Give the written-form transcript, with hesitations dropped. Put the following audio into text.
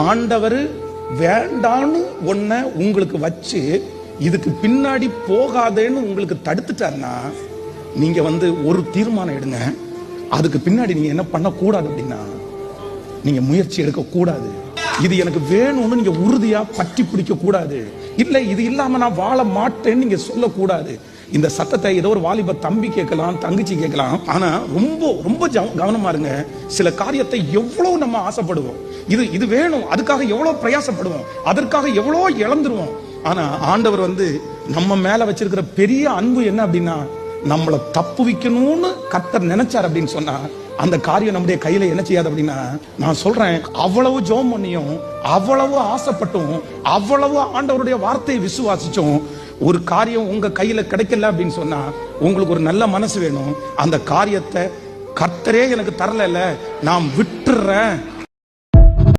ஆண்டவர் வேண்டான்னு ஒன்ன உங்களுக்கு வச்சு இதுக்கு பின்னாடி போகாதேன்னு உங்களுக்கு தடுத்துட்டாருன்னா நீங்க ஒரு தீர்மானம் எடுங்க. அதுக்கு பின்னாடி நீங்க என்ன பண்ணக்கூடாது அப்படின்னா, நீங்க முயற்சி எடுக்க கூடாது. இது எனக்கு வேணும்னு நீங்க உறுதியா பற்றி பிடிக்க கூடாது. இல்ல இது இல்லாம நான் வாழ மாட்டேன்னு நீங்க சொல்லக்கூடாது. இந்த சத்தத்தை ஏதோ ஒரு வாலிப தம்பி கேட்கலாம், தங்கச்சி கேட்கலாம். ஆனா ரொம்ப ரொம்ப கவனமா இருங்க. சில காரியத்தை எவ்வளவு நம்ம ஆசைப்படுவோம், இது வேணும், அதுக்காக எவ்வளவு பிரயாசப்படுவோம், அதற்காக எவ்வளவு இழந்துருவோம். ஆனா ஆண்டவர் நம்ம மேல வச்சிருக்கிற பெரிய அன்பு என்ன அப்படின்னா, நம்மளை தப்பு வைக்கணும்னு கர்த்தர் நினைச்சார் அப்படின்னு சொன்னா அந்த காரியம் நம்முடைய கையில என்ன செய்யாது அப்படின்னா, நான் சொல்றேன், அவ்வளவு ஜெபம் பண்ணியும், அவ்வளவு ஆசைப்பட்டும், அவ்வளவு ஆண்டவருடைய வார்த்தையை விசுவாசிச்சோம், ஒரு காரியம் உங்க கையில கிடைக்கல அப்படின்னு சொன்னா உங்களுக்கு ஒரு நல்ல மனசு வேணும். அந்த காரியத்தை கர்த்தரே எனக்கு தரல, நான் விட்டுறேன்